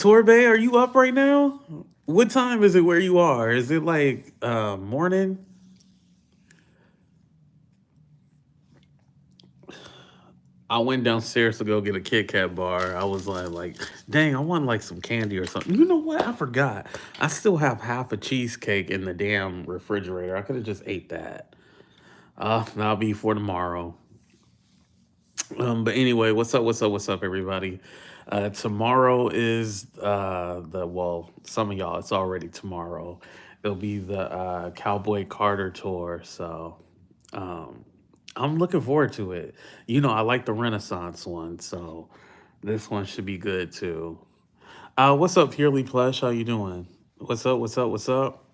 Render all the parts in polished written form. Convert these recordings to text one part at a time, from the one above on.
Torbe, are you up right now? What time is it where you are? Is it like morning? I went downstairs to go get a Kit Kat bar. I was like, dang, I want like some candy or something. You know what? I forgot. I still have half a cheesecake in the damn refrigerator. I could have just ate that. That'll be for tomorrow. But anyway, what's up? What's up? What's up, everybody? Tomorrow is some of y'all, it's already tomorrow. It'll be the Cowboy Carter tour. So um, I'm looking forward to it. You know, I like the Renaissance one, so this one should be good too. What's up, Purely Plush? How you doing? What's up? What's up? What's up?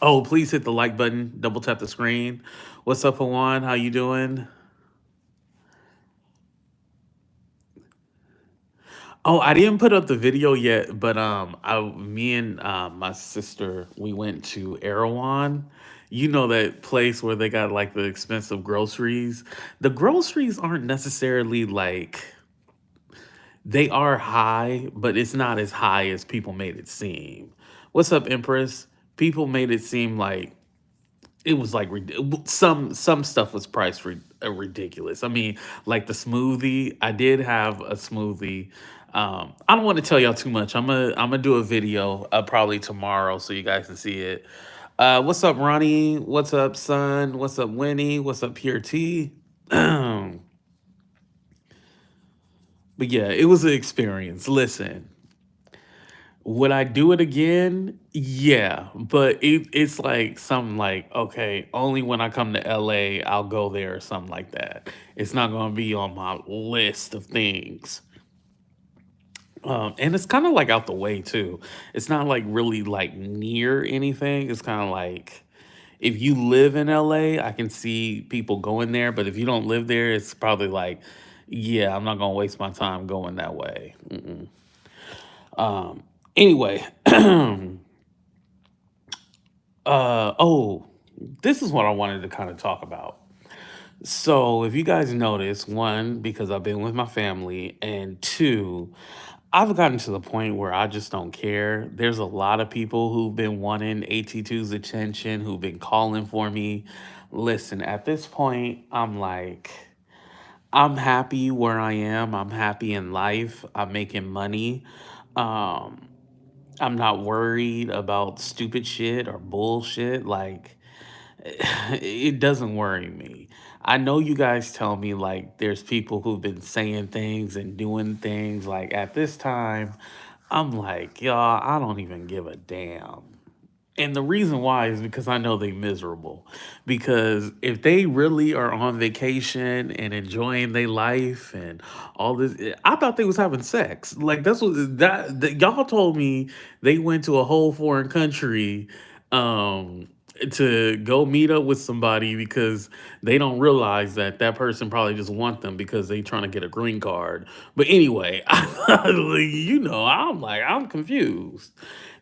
Oh, please hit the like button. Double tap the screen. What's up, Hawan? How you doing? Oh, I didn't put up the video yet, but me and my sister, we went to Erewhon. You know that place where they got like the expensive groceries. The groceries aren't necessarily like they are high, but it's not as high as people made it seem. What's up, Empress? People made it seem like it was like some stuff was priced ridiculous. I mean, like the smoothie. I did have a smoothie. I don't want to tell y'all too much. I'm gonna do a video probably tomorrow so you guys can see it. What's up, Ronnie? What's up, Son? What's up, Winnie? What's up, Pure T? But yeah, it was an experience. Listen, would I do it again? Yeah, but it's like something like, okay, only when I come to LA, I'll go there or something like that. It's not going to be on my list of things. And it's kind of like out the way too. It's not like really like near anything. It's kind of like if you live in LA, I can see people going there, but if you don't live there, it's probably like, yeah, I'm not going to waste my time going that way. Mm-mm. Anyway, oh, this is what I wanted to kind of talk about. So, if you guys notice, one, because I've been with my family, and two, I've gotten to the point where I just don't care. There's a lot of people who've been wanting AT2's attention, who've been calling for me. Listen, at this point, I'm like, I'm happy where I am. I'm happy in life. I'm making money. Um, I'm not worried about stupid shit or bullshit. Like, it doesn't worry me. I know you guys tell me like there's people who've been saying things and doing things like at this time. I'm like, y'all, I don't even give a damn. And the reason why is because I know they miserable. Because if they really are on vacation and enjoying their life and all this, I thought they was having sex. Like that's what that y'all told me they went to a whole foreign country um to go meet up with somebody because they don't realize that that person probably just want them because they trying to get a green card. But anyway, I'm like I'm confused.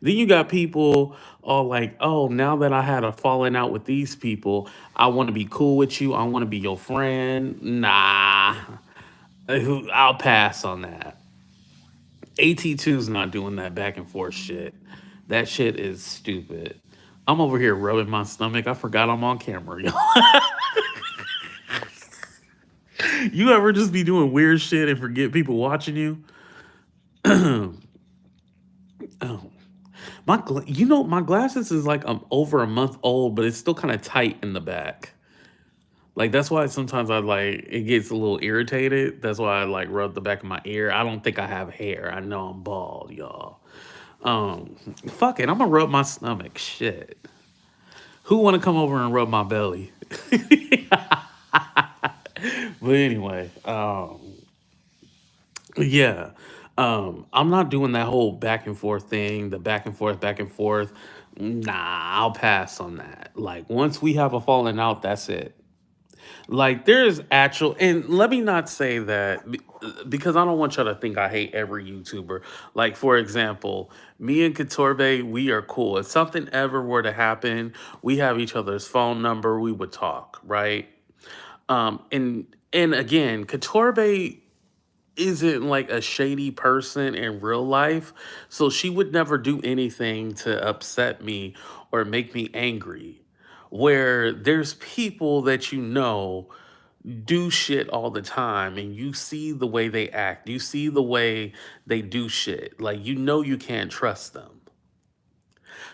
Then you got people all like, oh, now that I had a falling out with these people, I want to be cool with you. I want to be your friend. Nah, I'll pass on that. AT2's not doing that back and forth shit. That shit is stupid. I'm over here rubbing my stomach. I forgot I'm on camera, y'all. You ever just be doing weird shit and forget people watching you? Oh, my glasses is like over a month old, but it's still kind of tight in the back. Like that's why sometimes I like it gets a little irritated. That's why I like rub the back of my ear. I don't think I have hair. I know I'm bald, y'all. Um, Fuck it. I'm gonna rub my stomach. Shit. Who want to come over and rub my belly? But anyway, yeah. I'm not doing that whole back and forth thing, the back and forth, back and forth. Nah, I'll pass on that. Like once we have a falling out, that's it. Like there's actual, and let me not say that because I don't want y'all to think I hate every YouTuber. Like for example, me and Katorbe, we are cool. If something ever were to happen, we have each other's phone number. We would talk, right? And again, Katorbe, isn't like a shady person in real life. So she would never do anything to upset me or make me angry. Where there's people that do shit all the time and you see the way they act, you see the way they do shit. Like, you can't trust them.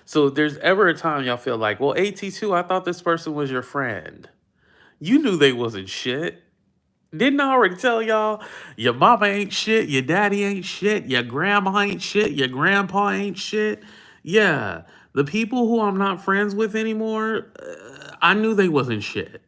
So if there's ever a time y'all feel like, well, AT2, I thought this person was your friend. You knew they wasn't shit. Didn't I already tell y'all? Your mama ain't shit, your daddy ain't shit, your grandma ain't shit, your grandpa ain't shit. Yeah, the people who I'm not friends with anymore, I knew they wasn't shit.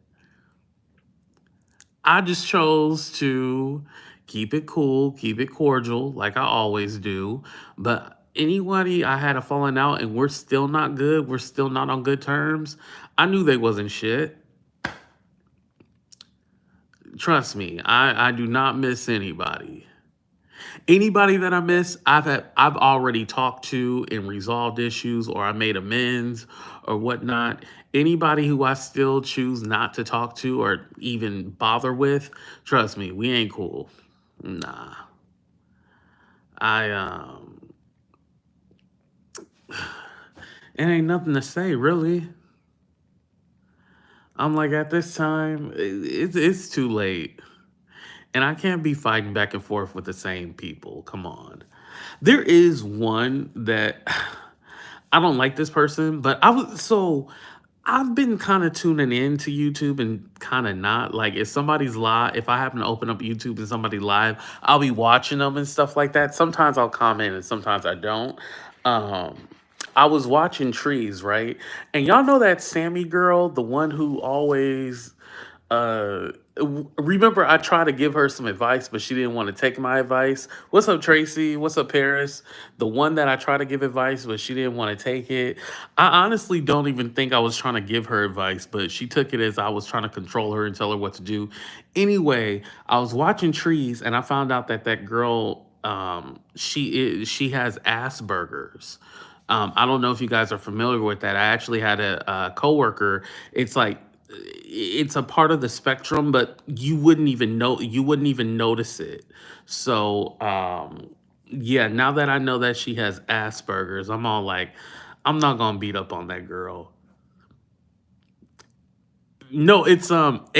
I just chose to keep it cool, keep it cordial, like I always do. But anybody I had a falling out and we're still not good, we're still not on good terms, I knew they wasn't shit. Trust me, I do not miss anybody. Anybody that I miss, I've already talked to and resolved issues, or I made amends or whatnot. Anybody who I still choose not to talk to or even bother with, trust me, we ain't cool. Nah. I it ain't nothing to say really. I'm like, at this time, it's too late. And I can't be fighting back and forth with the same people. Come on. There is one that I don't like this person, but I've been kind of tuning in to YouTube and kind of not. Like, if somebody's live, if I happen to open up YouTube and somebody live, I'll be watching them and stuff like that. Sometimes I'll comment and sometimes I don't. Um, I was watching Trees, right? And y'all know that Sammy girl, the one who always remember I tried to give her some advice, but she didn't want to take my advice. What's up, Tracy? What's up, Paris? The one that I tried to give advice, but she didn't want to take it. I honestly don't even think I was trying to give her advice, but she took it as I was trying to control her and tell her what to do. Anyway, I was watching Trees and I found out that that girl, she has Asperger's. I don't know if you guys are familiar with that. I actually had a coworker. It's like it's a part of the spectrum, but you wouldn't even notice it. So yeah, now that I know that she has Asperger's, I'm all like, I'm not gonna beat up on that girl. No, it's Aspeg.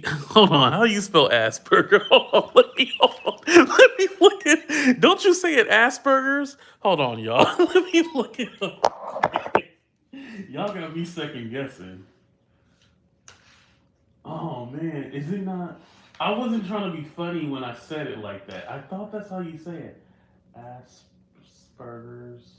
Hold on, how do you spell Asperger? Hold on, let me look at. Don't you say it Asperger's? Hold on, y'all. Let me look it up. Y'all got me second guessing. Oh man, is it not? I wasn't trying to be funny when I said it like that. I thought that's how you say it. Asperger's.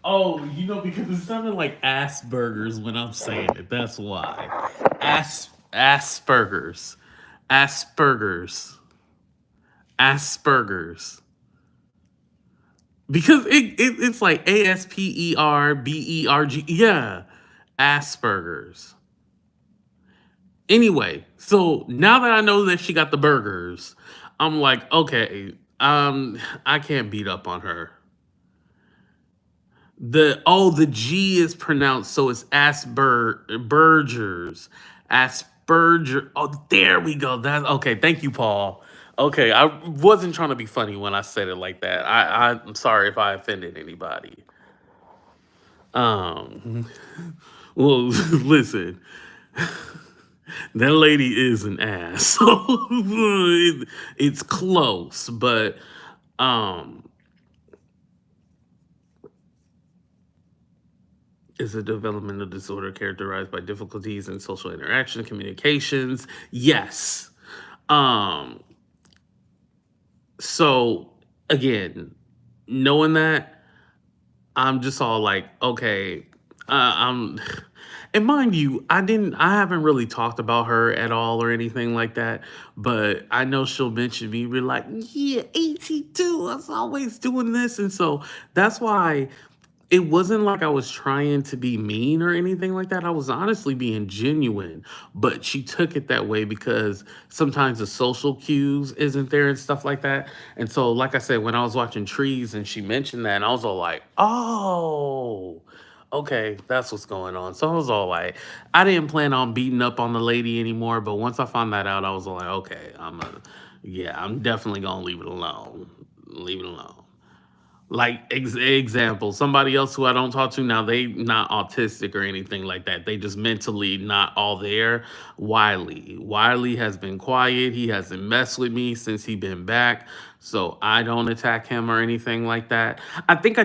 Oh, because it sounded like Asperger's when I'm saying it. That's why. Asperger's. Asperger's. Asperger's. Because it's like Asperberg. Yeah. Asperger's. Anyway, so now that I know that she got the burgers, I'm like, okay, I can't beat up on her. The G is pronounced, so it's Asperger's. Asperger. Oh, there we go. That's okay. Thank you, Paul. Okay, I wasn't trying to be funny when I said it like that. I'm sorry if I offended anybody. Um, well, listen, that lady is an ass, so it's close, but um, is a developmental disorder characterized by difficulties in social interaction, communications. Yes. Um, so again, knowing that, I'm just all like, okay, I'm, and mind you, I haven't really talked about her at all or anything like that, but I know she'll mention me, be like, yeah, 82, I was always doing this. And so that's why it wasn't like I was trying to be mean or anything like that. I was honestly being genuine, but she took it that way because sometimes the social cues isn't there and stuff like that. And so, like I said, when I was watching Trees and she mentioned that, and I was all like, oh, Okay, that's what's going on. So I was all like, I didn't plan on beating up on the lady anymore, but once I found that out, I was like, okay, yeah, I'm definitely gonna leave it alone. Leave it alone. Like example, somebody else who I don't talk to now, they not autistic or anything like that. They just mentally not all there. Wiley has been quiet. He hasn't messed with me since he been back, so I don't attack him or anything like that. I think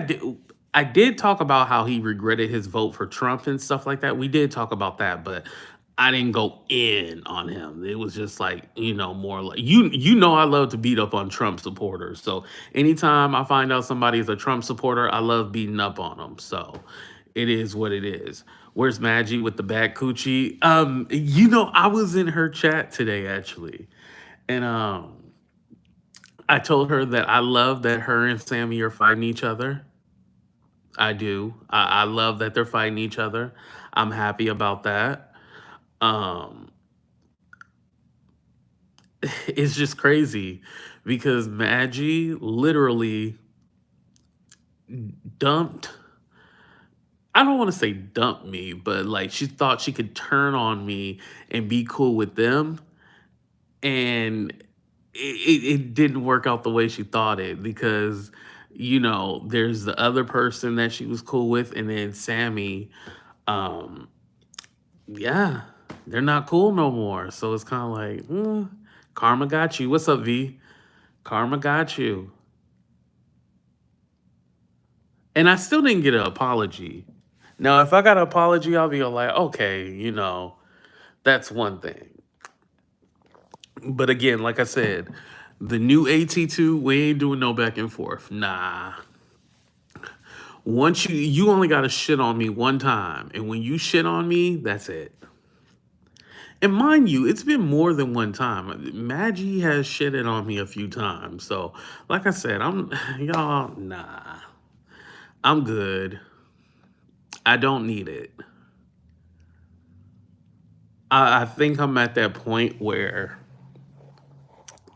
I did talk about how he regretted his vote for Trump and stuff like that. We did talk about that, but I didn't go in on him. It was just like, more like I love to beat up on Trump supporters. So anytime I find out somebody is a Trump supporter, I love beating up on them. So it is what it is. Where's Maggie with the bad coochie? I was in her chat today actually. And I told her that I love that her and Sammy are fighting each other. I do. I love that they're fighting each other. I'm happy about that. Um, it's just crazy because Maggie literally dumped. I don't want to say dumped me, but like she thought she could turn on me and be cool with them, and it didn't work out the way she thought it because there's the other person that she was cool with, and then Sammy. Um, yeah, they're not cool no more. So it's kind of like, karma got you. What's up, V? Karma got you. And I still didn't get an apology. Now, if I got an apology, I'll be like, okay, that's one thing. But again, like I said, the new AT2, we ain't doing no back and forth. Nah. Once you only got to shit on me one time. And when you shit on me, that's it. And mind you, it's been more than one time. Maggie has shitted on me a few times. So, like I said, y'all, nah. I'm good. I don't need it. I think I'm at that point where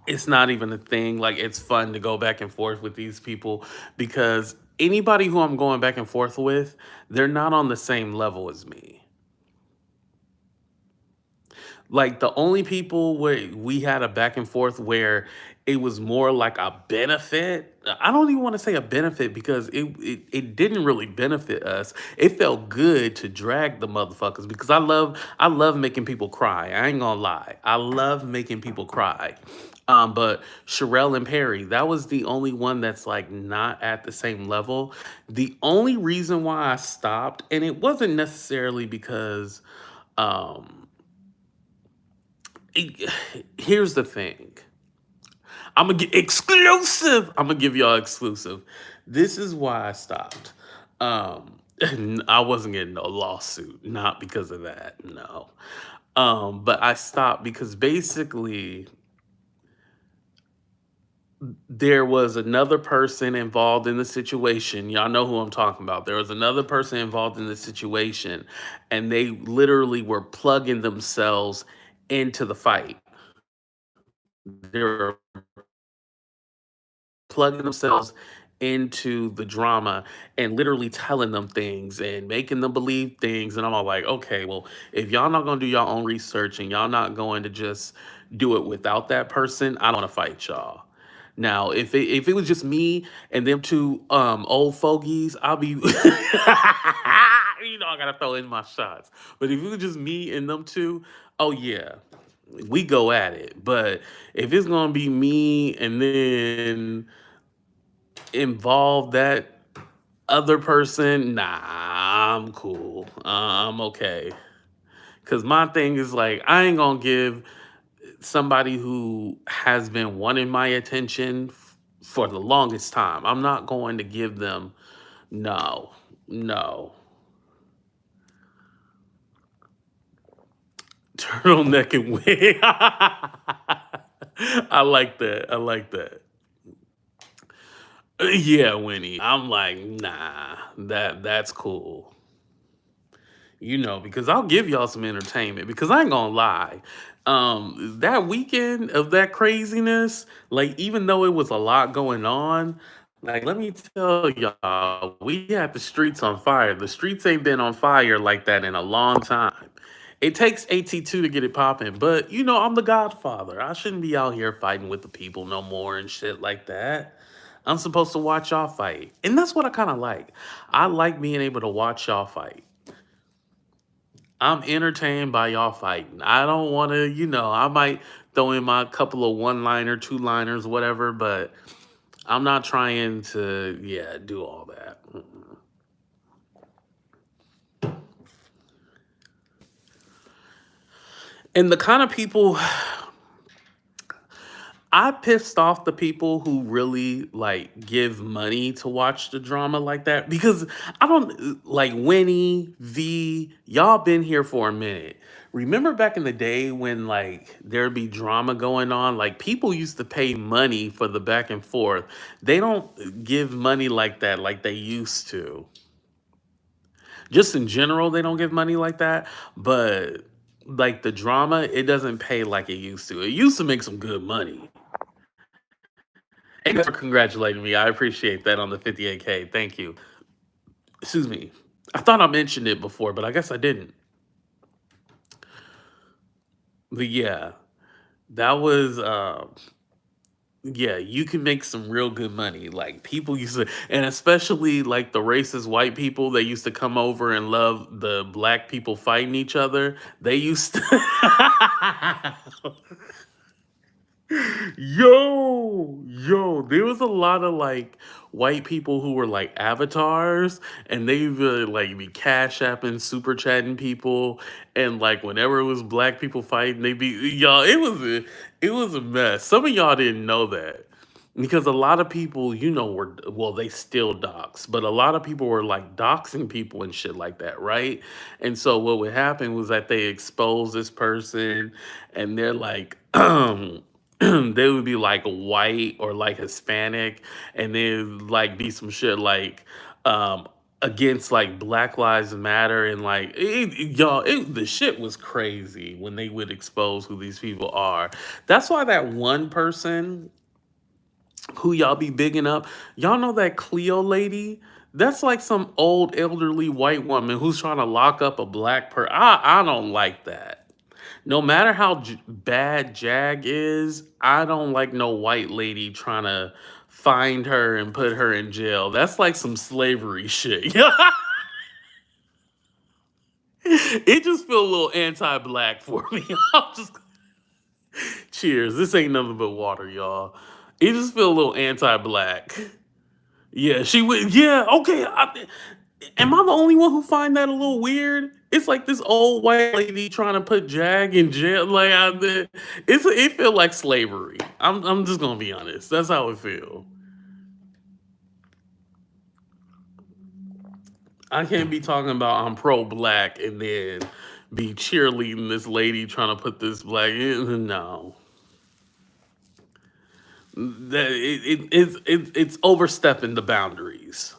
it's not even a thing. Like, it's fun to go back and forth with these people because anybody who I'm going back and forth with, they're not on the same level as me. Like the only people where we had a back and forth where it was more like a benefit. I don't even want to say a benefit because it didn't really benefit us. It felt good to drag the motherfuckers because I love making people cry. I ain't gonna lie. I love making people cry. But Sherelle and Perry, that was the only one that's like not at the same level. The only reason why I stopped, and it wasn't necessarily because um it- here's the thing. I'm gonna get exclusive. I'm gonna give y'all exclusive. This is why I stopped. I wasn't getting no lawsuit, not because of that. No. But I stopped because basically there was another person involved in the situation. Y'all know who I'm talking about. There was another person involved in the situation, and they literally were plugging themselves into the fight. They were plugging themselves into the drama and literally telling them things and making them believe things. And I'm all like, okay, well, if y'all not gonna do your own research and y'all not going to just do it without that person, I don't want to fight y'all. Now, if it was just me and them two old fogies, I'll be I gotta throw in my shots. But if it was just me and them two, oh yeah, we go at it. But if it's gonna be me and then involve that other person, nah, I'm cool. I'm okay. Cause my thing is like I ain't gonna give somebody who has been wanting my attention for the longest time. I'm not going to give them no, no. Turtleneck and wig. I like that. I like that. Yeah, Winnie. I'm like, nah, that's cool. Because I'll give y'all some entertainment because I ain't gonna lie. That weekend of that craziness, like even though it was a lot going on, Like, let me tell y'all, we had the streets on fire. The streets ain't been on fire like that in a long time. It takes AT2 to get it popping, but you know, I'm the godfather. I shouldn't be out here fighting with the people no more and shit like that. I'm supposed to watch y'all fight. And that's what I kind of like. I like being able to watch y'all fight. I'm entertained by y'all fighting. I don't want to, I might throw in my couple of one-liner, two-liners, whatever, but I'm not trying to, yeah, do all that. And the kind of people I pissed off the people who really like give money to watch the drama like that because I don't like Winnie V. Y'all been here for a minute. Remember back in the day when like there'd be drama going on? Like people used to pay money for the back and forth. They don't give money like that like they used to. Just in general, they don't give money like that. But like the drama, it doesn't pay like it used to. It used to make some good money. Thanks for congratulating me. I appreciate that on the 58K. Thank you. Excuse me. I thought I mentioned it before, but I guess I didn't. But yeah, that was yeah, you can make some real good money. Like people used to, and especially like the racist white people that used to come over and love the black people fighting each other. They used to yo, there was a lot of like white people who were like avatars, and they would like be cash apping, super chatting people, and like whenever it was black people fighting, they be y'all. It was a mess. Some of y'all didn't know that. Because a lot of people, were well, they still dox, but a lot of people were like doxing people and shit like that, right? And so what would happen was that they expose this person, and they're like, they would be like white or like Hispanic, and then like be some shit like against like Black Lives Matter, and like y'all, the shit was crazy when they would expose who these people are. That's why that one person who y'all be bigging up. Y'all know that Cleo lady? That's like some old elderly white woman who's trying to lock up a black person. I don't like that. No matter how bad Jag is, I don't like no white lady trying to find her and put her in jail. That's like some slavery shit. It just feel a little anti-black for me. I'm just cheers. This ain't nothing but water, y'all. It just feel a little anti-black. Yeah, she would. Yeah, okay. Am I the only one who find that a little weird? It's like this old white lady trying to put Jag in jail. Like, it feel like slavery. I'm just gonna be honest. That's how it feel. I can't be talking about I'm pro black and then be cheerleading this lady trying to put this black in. No, that it's overstepping the boundaries.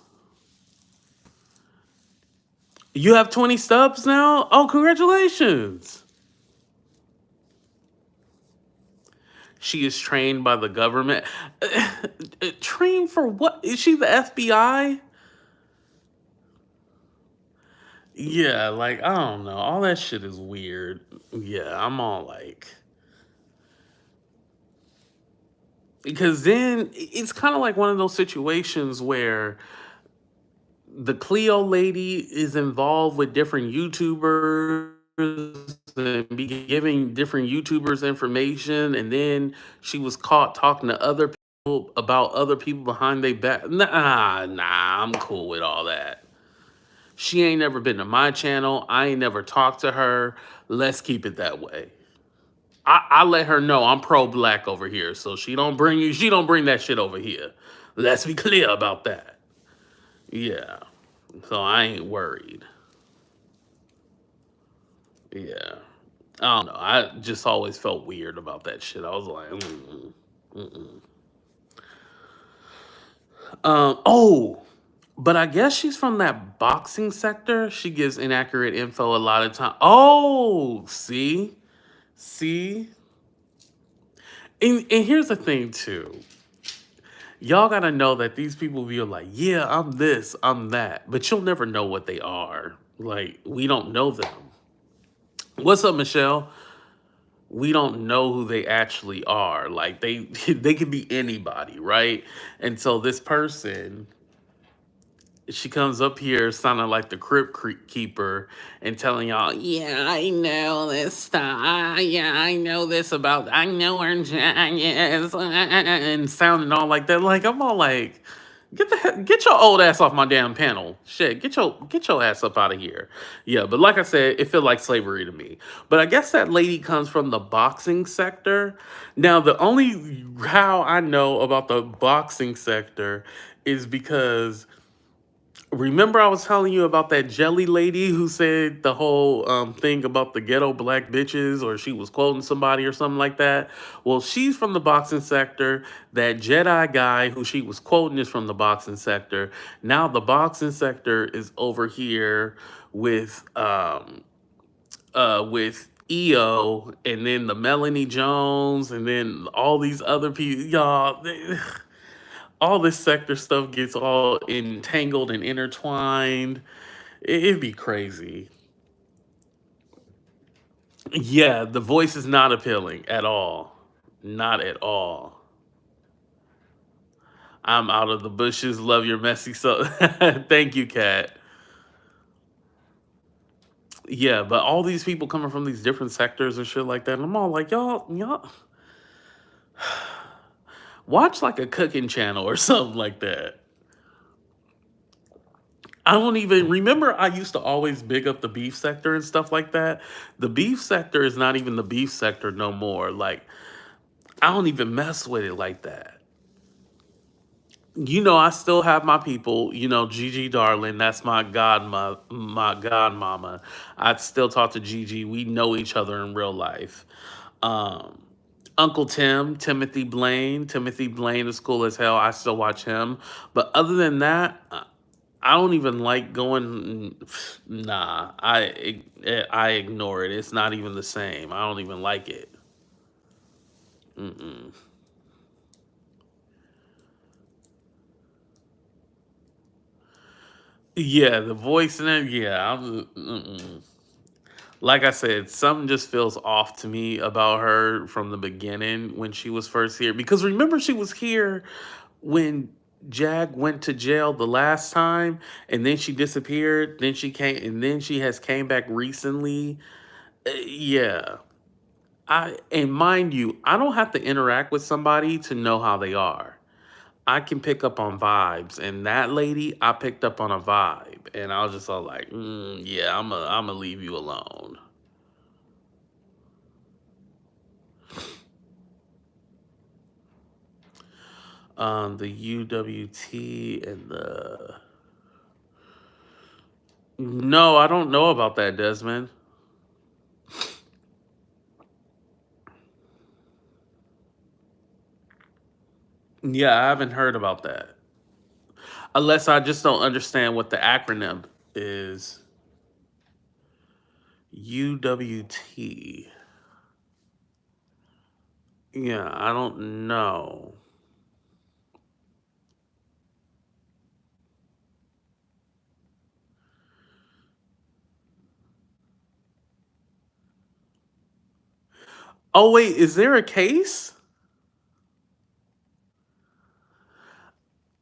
You have 20 stubs now? Oh, congratulations. She is trained by the government. Trained for what? Is she the FBI? Yeah, like, I don't know. All that shit is weird. Yeah, I'm all like. Because then it's kind of like one of those situations where the Cleo lady is involved with different YouTubers and be giving different YouTubers information, and then she was caught talking to other people about other people behind their back. Nah, I'm cool with all that. She ain't never been to my channel. I ain't never talked to her. Let's keep it that way. I let her know I'm pro black over here, so she don't bring that shit over here. Let's be clear about that. Yeah. So I ain't worried. Yeah. I don't know. I just always felt weird about that shit. I was like, mm-mm. Oh, but I guess she's from that boxing sector. She gives inaccurate info a lot of time. Oh, see, and here's the thing too. Y'all gotta know that these people be like, yeah, I'm this, I'm that, but you'll never know what they are. Like, we don't know them. What's up, Michelle? We don't know who they actually are. Like, they they could be anybody, right? And so this person, she comes up here sounding like the keeper and telling y'all, yeah, I know this stuff. Yeah, I know this about, I know where Jack is. And sounding all like that. Like, I'm all like, get your old ass off my damn panel. Shit, get your ass up out of here. Yeah, but like I said, it felt like slavery to me. But I guess that lady comes from the boxing sector. Now, the only how I know about the boxing sector is because remember, I was telling you about that jelly lady who said the whole thing about the ghetto black bitches, or she was quoting somebody or something like that. Well, she's from the boxing sector. That Jedi guy who she was quoting is from the boxing sector. Now the boxing sector is over here with EO, and then the Melanie Jones, and then all these other people. Y'all, all this sector stuff gets all entangled and intertwined. It'd be crazy. Yeah, the voice is not appealing at all. Not at all. I'm out of the bushes. Love your messy so. Thank you, Kat. Yeah, but all these people coming from these different sectors and shit like that, and I'm all like, y'all, watch like a cooking channel or something like that. I don't even remember. I used to always big up the beef sector and stuff like that. The beef sector is not even the beef sector no more. Like, I don't even mess with it like that. I still have my people. Gigi Darling, that's my godmama. I still talk to Gigi. We know each other in real life. Um, Uncle Tim, Timothy Blaine is cool as hell. I still watch him. But other than that, I don't even like going. Nah, I ignore it. It's not even the same. I don't even like it. Mm-mm. Yeah, the voice and it. Yeah, mm-mm. Like I said, something just feels off to me about her from the beginning when she was first here. Because remember, she was here when Jag went to jail the last time, and then she disappeared. Then she came, and then she has came back recently. Yeah, and mind you, I don't have to interact with somebody to know how they are. I can pick up on vibes, and that lady, I picked up on a vibe, and I was just all like, "Yeah, I'm gonna leave you alone." The UWT and the no, I don't know about that, Desmond. Yeah, I haven't heard about that. Unless I just don't understand what the acronym is. UWT. Yeah, I don't know. Oh wait, is there a case?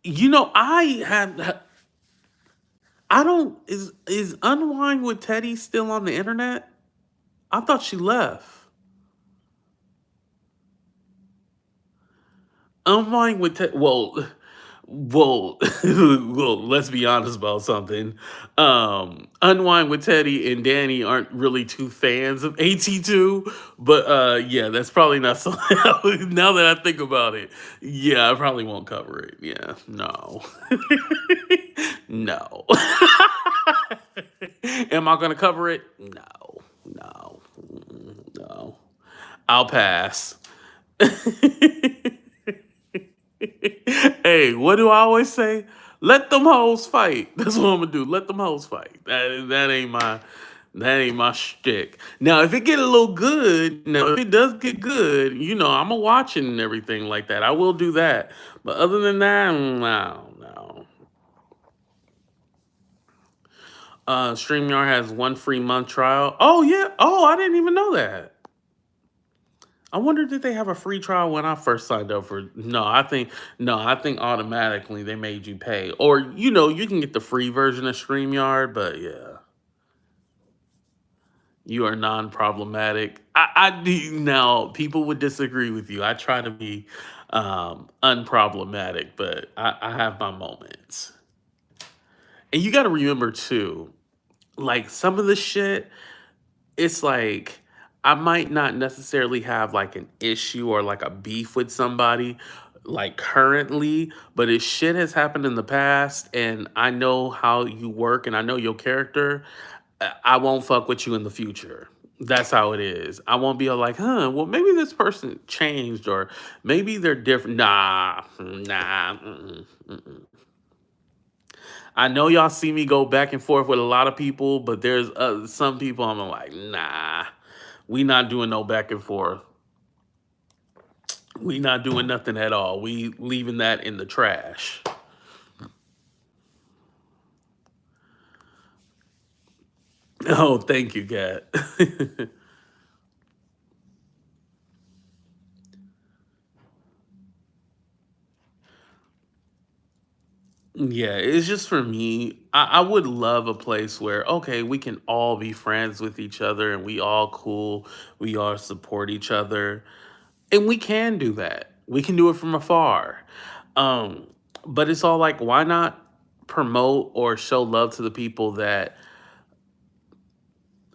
I don't is Unwind with Teddy still on the internet? I thought she left. Unwind with Teddy. Well, well. Let's be honest about something. Unwind with Teddy and Danny aren't really two fans of AT2, but yeah, that's probably not so. Now that I think about it, yeah, I probably won't cover it. Yeah, no, no. Am I gonna cover it? No, no, no. I'll pass. Hey, what do I always say? Let them hoes fight. That's what I'm gonna do. Let them hoes fight. That ain't my. That ain't my shtick. Now, if it get a little good, now if it does get good, I'm a watching and everything like that. I will do that. But other than that, no, no. StreamYard has 1 free month trial. Oh yeah. Oh, I didn't even know that. I wonder did they have a free trial when I first signed up for. No, I think automatically they made you pay. Or you can get the free version of StreamYard, but yeah. You are non-problematic. I do now. People would disagree with you. I try to be unproblematic, but I have my moments. And you got to remember too, like some of the shit, it's like I might not necessarily have like an issue or like a beef with somebody like currently, but if shit has happened in the past and I know how you work and I know your character, I won't fuck with you in the future. That's how it is. I won't be all like, well, maybe this person changed or maybe they're different. Nah, nah. I know y'all see me go back and forth with a lot of people, but there's some people I'm like, nah, we not doing no back and forth. We not doing nothing at all. We leaving that in the trash. Oh, thank you, Kat. Yeah, it's just for me. I would love a place where, okay, we can all be friends with each other and we all cool. We all support each other. And we can do that. We can do it from afar. Um, but it's all like, why not promote or show love to the people that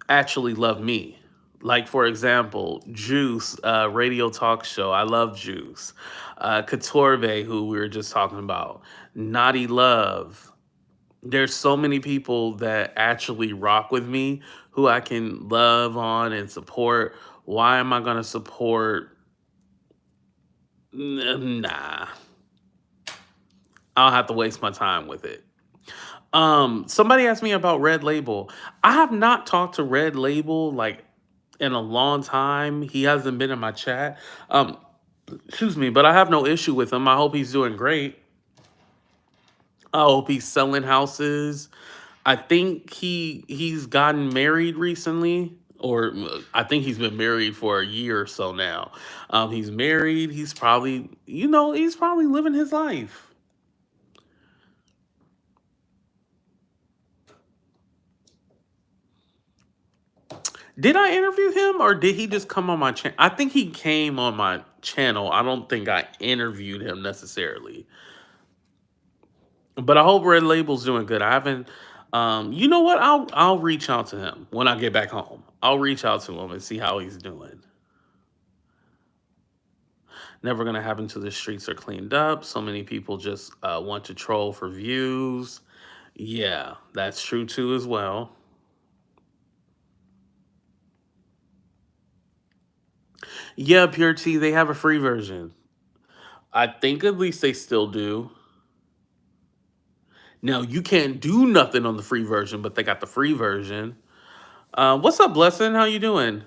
actually love me? Like, for example, Juice, radio talk show. I love Juice. Katorbe, who we were just talking about. Naughty Love. There's so many people that actually rock with me who I can love on and support. Why am I going to support? Nah, I'll have to waste my time with it. Somebody asked me about Red Label. I have not talked to Red Label like in a long time. He hasn't been in my chat. Excuse me, but I have no issue with him. I hope he's doing great. I hope he's selling houses. I think he's gotten married recently, or I think he's been married for a year or so now. He's married. He's probably, he's probably living his life. Did I interview him or did he just come on my channel? I think he came on my channel. I don't think I interviewed him necessarily. But I hope Red Label's doing good. I haven't you know what? I'll reach out to him when I get back home. I'll reach out to him and see how he's doing. Never gonna happen till the streets are cleaned up. So many people just want to troll for views. Yeah, that's true too as well. Yeah, Pure T, they have a free version. I think at least they still do. Now you can't do nothing on the free version, but they got the free version. What's up, Blessing? How you doing?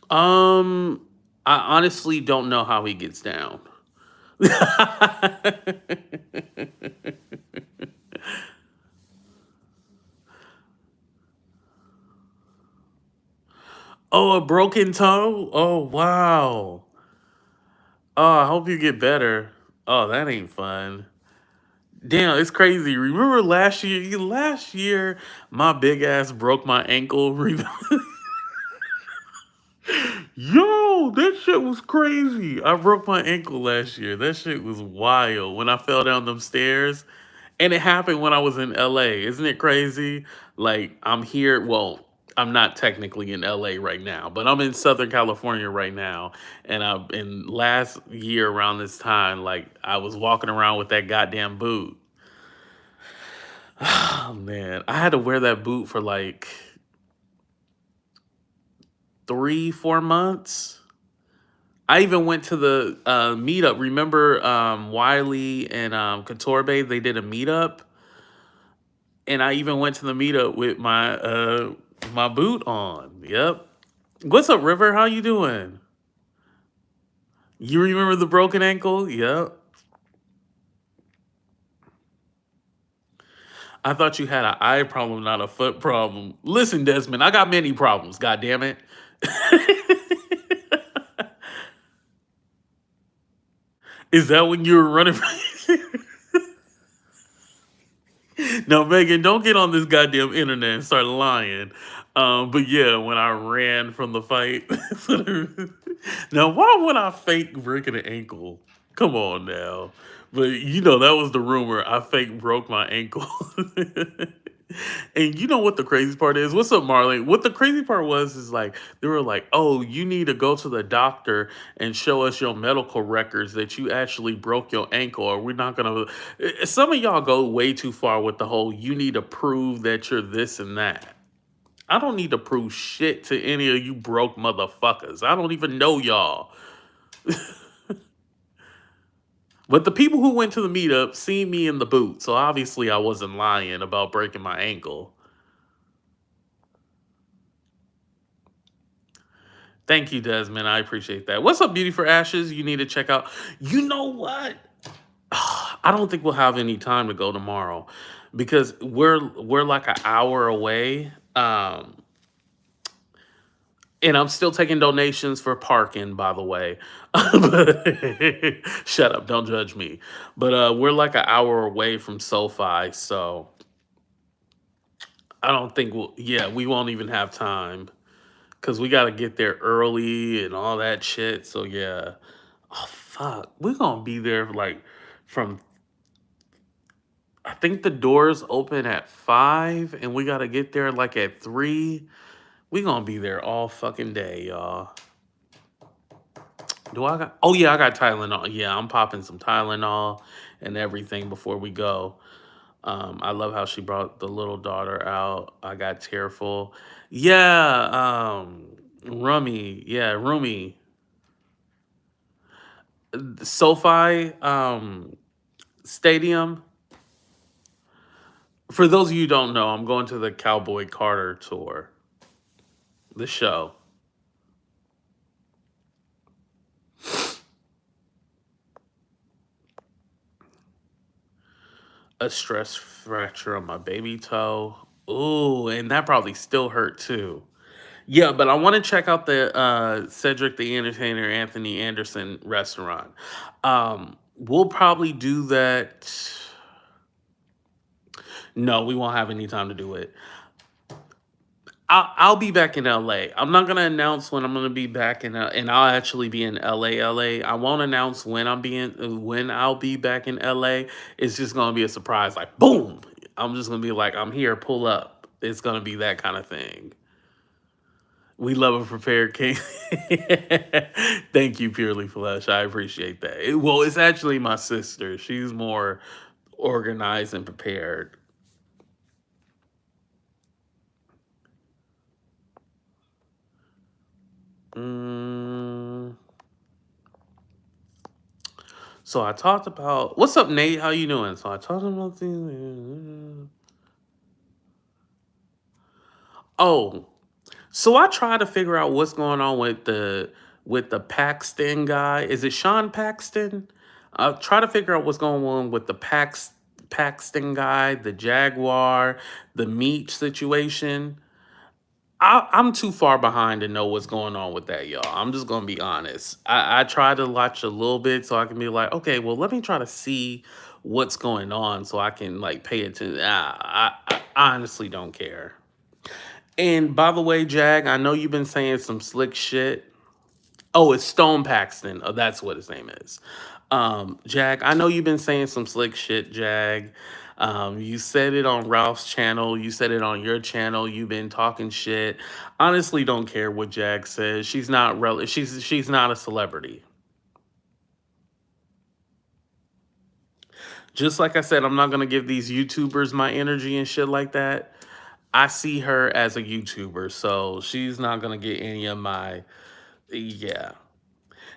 Um, I honestly don't know how he gets down. Oh, a broken toe? Oh, wow. Oh, I hope you get better. Oh, that ain't fun. Damn, it's crazy. Remember last year? Last year, my big ass broke my ankle. Yo, that shit was crazy. I broke my ankle last year. That shit was wild when I fell down them stairs. And it happened when I was in LA. Isn't it crazy? Like, I'm here. Well, I'm not technically in LA right now, but I'm in Southern California right now. And in last year around this time, like, I was walking around with that goddamn boot. Oh, man. I had to wear that boot for like 3, 4 months. I even went to the meetup. Remember Wiley and Couture? They did a meetup, and I even went to the meetup with my boot on. Yep. What's up, River? How you doing? You remember the broken ankle? Yep. I thought you had an eye problem, not a foot problem. Listen, Desmond, I got many problems. God damn it. Is that when you were running? No, Megan, don't get on this goddamn internet and start lying. But yeah, when I ran from the fight. Now, why would I fake breaking an ankle? Come on now. But that was the rumor. I fake broke my ankle. And you know what the crazy part is? What's up, Marley? What the crazy part was is like they were like, "Oh, you need to go to the doctor and show us your medical records that you actually broke your ankle, or we're not gonna." Some of y'all go way too far with the whole "you need to prove that you're this and that." I don't need to prove shit to any of you broke motherfuckers. I don't even know y'all. But the people who went to the meetup seen me in the boot, so obviously I wasn't lying about breaking my ankle. Thank you, Desmond. I appreciate that. What's up, Beauty for Ashes? You need to check out. You know what? I don't think we'll have any time to go tomorrow because we're like an hour away. And I'm still taking donations for parking, by the way. Shut up, don't judge me. But we're like an hour away from SoFi, so I don't think we won't even have time because we got to get there early and all that shit. So yeah. Oh fuck, we're gonna be there like from I think the doors open at 5 and we gotta get there like at 3. We gonna be there all fucking day, y'all. Do I got Oh yeah, I got Tylenol. Yeah, I'm popping some Tylenol and everything before we go. I love how she brought the little daughter out. I got tearful. Yeah, Rumi. SoFi Stadium. For those of you who don't know, I'm going to the Cowboy Carter tour, the show. A stress fracture on my baby toe. Ooh, and that probably still hurt too. Yeah, but I want to check out the Cedric the Entertainer Anthony Anderson restaurant. We'll probably do that. No, we won't have any time to do it. I'll be back in LA. I'm not gonna announce when I'm gonna be back and I'll actually be in LA. I won't announce when I'll be back in LA. It's just gonna be a surprise, like boom. I'm just gonna be like, I'm here, pull up. It's gonna be that kind of thing. We love a prepared king. Thank you, Purely Flesh. I appreciate that. Well, it's actually my sister. She's more organized and prepared. Mm, so I talked about what's up, Nate? How you doing? So I talked about the oh, so I try to figure out what's going on with the Paxton guy. Is it Sean Paxton? I try to figure out what's going on with the Paxton guy, the Jaguar, the meat situation. I'm too far behind to know what's going on with that, y'all. I'm just gonna be honest. I try to watch a little bit so I can be like, okay, well, let me try to see what's going on so I can like pay attention. I honestly don't care. And by the way, Jag, I know you've been saying some slick shit. Oh, it's Stone Paxton. Oh, that's what his name is. Jag, I know you've been saying some slick shit, Jag. You said it on Ralph's channel. You said it on your channel. You've been talking shit. Honestly, don't care what Jag says. She's not a celebrity. Just like I said, I'm not gonna give these YouTubers my energy and shit like that. I see her as a YouTuber, so she's not gonna get any of my yeah.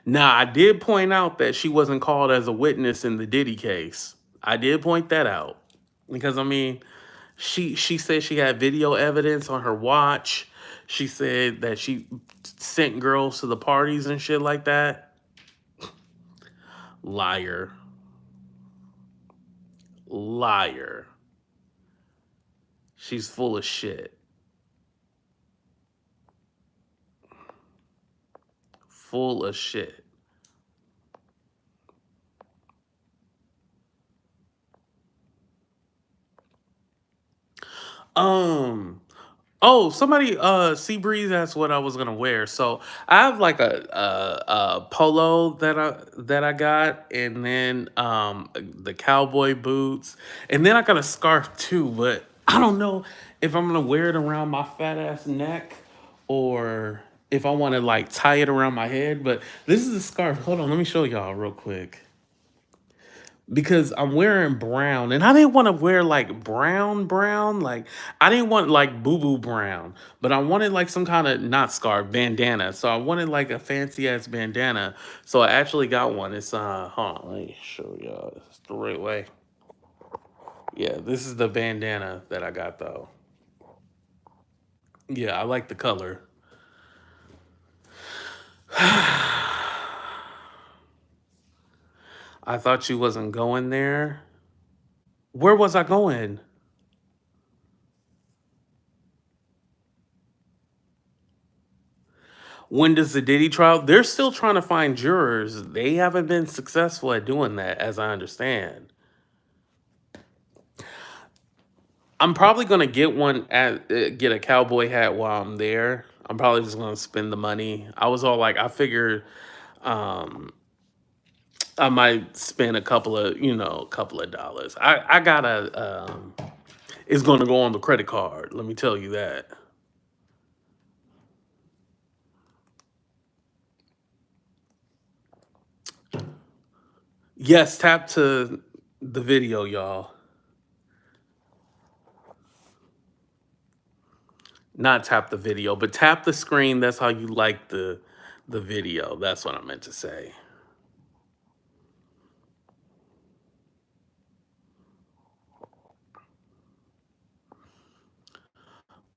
Now I did point out that she wasn't called as a witness in the Diddy case. I did point that out because I mean, she said she had video evidence on her watch. She said that she sent girls to the parties and shit like that. Liar, liar. She's full of shit. Full of shit. Um. Oh, somebody, Sea Breeze asked what I was gonna wear. So I have like a polo that I got, and then the cowboy boots, and then I got a scarf too. But I don't know if I'm gonna wear it around my fat ass neck or if I want to like tie it around my head. But this is a scarf. Hold on, let me show y'all real quick because I'm wearing brown and I didn't want to wear like brown, like I didn't want like boo boo brown, but I wanted like some kind of not scarf bandana. So I wanted like a fancy ass bandana. So I actually got one. It's hold on, let me show y'all. It's the right way. Yeah, this is the bandana that I got though. Yeah, I like the color. I thought you wasn't going there. Where was I going? When does the Diddy trial? They're still trying to find jurors. They haven't been successful at doing that, as I understand. I'm probably gonna get one at get a cowboy hat while I'm there. I'm probably just gonna spend the money. I was all like, I figured um, I might spend a couple of a couple of dollars. I gotta it's gonna go on the credit card. Let me tell you that. Yes, tap to the video, y'all. Not tap the video, but tap the screen. That's how you like the video. That's what I meant to say.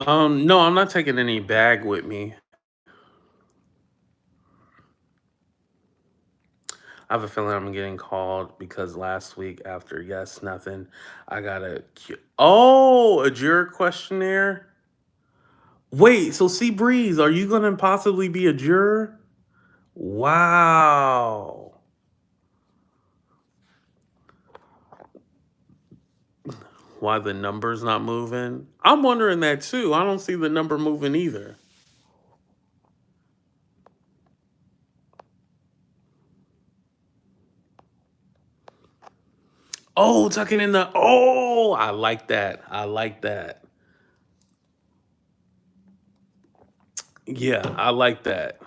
No, I'm not taking any bag with me. I have a feeling I'm getting called because last week after yes, nothing, I got a juror questionnaire. Wait, so see Breeze, are you gonna possibly be a juror? Wow. Why the number's not moving? I'm wondering that too. I don't see the number moving either. Oh, tucking in the I like that. I like that. Yeah, I like that.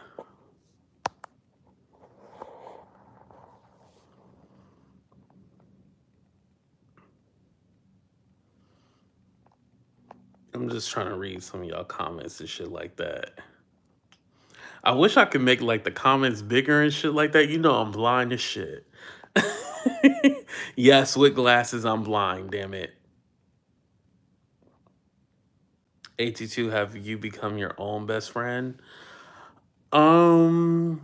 I'm just trying to read some of y'all comments and shit like that. I wish I could make like the comments bigger and shit like that. You know I'm blind as shit. Yes, with glasses I'm blind, damn it. 82, have you become your own best friend? Um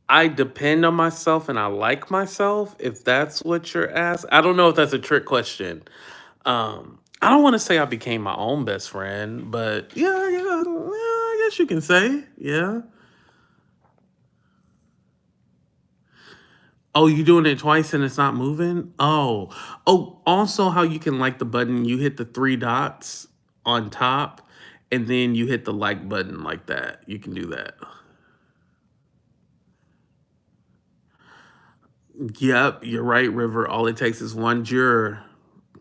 I depend on myself and I like myself, if that's what you're asking. I don't know if that's a trick question. I don't want to say I became my own best friend, but yeah, I guess you can say, yeah. Oh, you doing it twice and it's not moving? Also how you can like the button, you hit the three dots on top and then you hit the like button like that. You can do that. Yep, you're right, River. All it takes is one juror